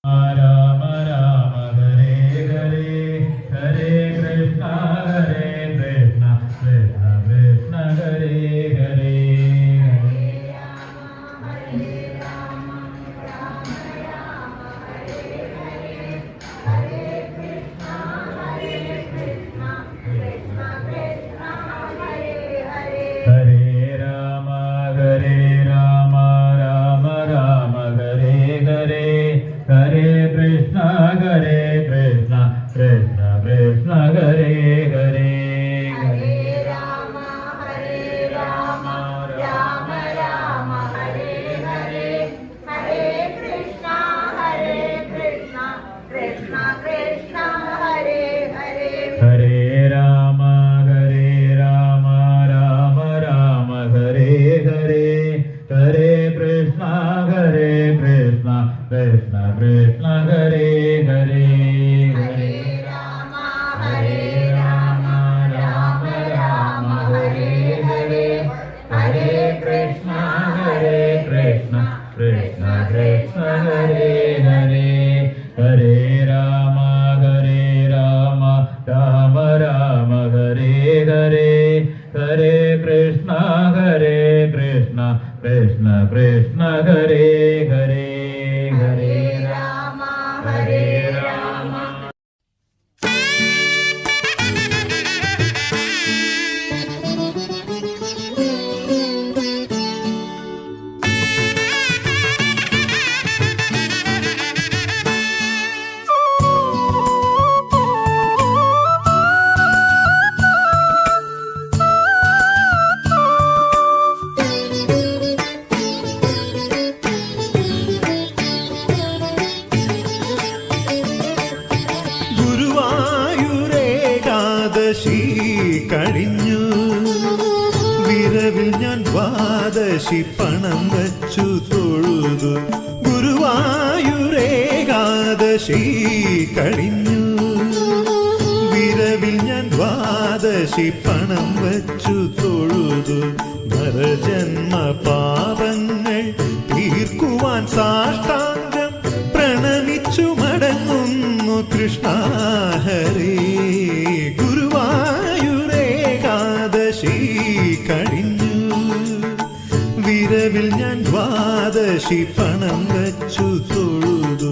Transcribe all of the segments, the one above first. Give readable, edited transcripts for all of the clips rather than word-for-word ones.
രാമ രാമ ഹരേ ഹരേ ഹരേ കൃഷ്ണ ഹരേ കൃഷ്ണ കൃഷ്ണ കൃഷ്ണ ഹരേ ഹരേ हरे कृष्णा कृष्णा कृष्णा हरे हरे हरे राम राम राम हरे हरे हरे कृष्णा कृष्णा कृष्णा हरे हरे हरे राम राम राम हरे हरे हरे कृष्णा कृष्णा कृष्णा कृष्णा हरे हरे हरे राम राम राम हरे हरे हरे कृष्णा कृष्णा कृष्णा कृष्णा हरे हरे हरे राम राम राम हरे हरे हरे कृष्णा कृष्णा कृष्णा कृष्णा हरे हरे हरे राम കഴിഞ്ഞു വിരവിൽ ഞാൻ ദ്വാദശി പണം വച്ചു തൊഴുതു ഗുരുവായൂരേകാദശി കഴിഞ്ഞു വിരവിൽ ഞാൻ ദ്വാദശി പണം വച്ചു തൊഴുതു നരജന്മ പാപങ്ങൾ തീർക്കുവാൻ സാഷ്ടാംഗം പ്രണമിച്ചു മടങ്ങുന്നു കൃഷ്ണ ഹരേ ഗുരുവായൂരേകാദശി കഴിഞ്ഞു വിരവിൽ ഞാൻ ദ്വാദശി പണം വച്ചു തൊഴുതു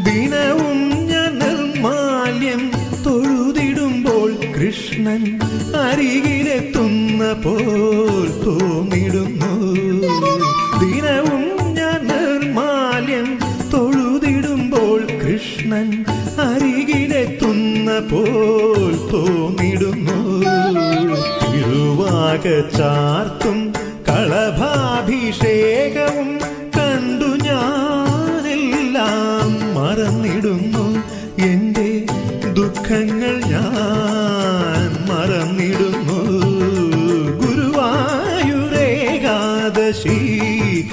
ദിനവും ഞാൻ നിർമാല്യം തൊഴുതിടുമ്പോൾ കൃഷ്ണൻ അരികിലെത്തുന്ന പോൽ തോന്നിടുന്നു ദിനവും ഞാൻ നിർമാല്യം തൊഴുതിടുമ്പോൾ കൃഷ്ണൻ അരികിലെത്തുന്ന പോൽ തോന്നിടുന്നു തിരുവാക ചാർത്തും കളഭാഭിഷേകവും കണ്ടു ഞാനെല്ലാം മറന്നിടുന്നു എൻ്റെ ദുഃഖങ്ങൾ ഞാൻ മറന്നിടുന്നു ഗുരുവായൂരേകാദശി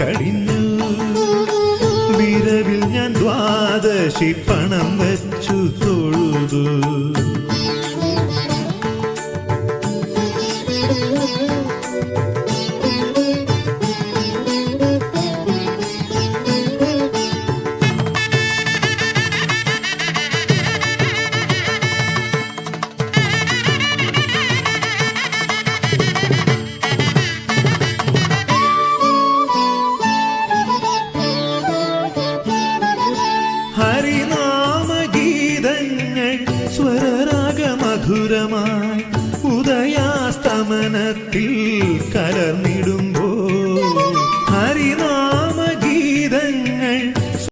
കഴിഞ്ഞു വിരവിൽ ഞാൻ ദ്വാദശി പണം വച്ചു തൊഴുതു ഹരിനാമഗീതങ്ങൾ സ്വരരാഗമധുരമായി ഉദയാസ്തമനത്തിൽ കലർന്നിടും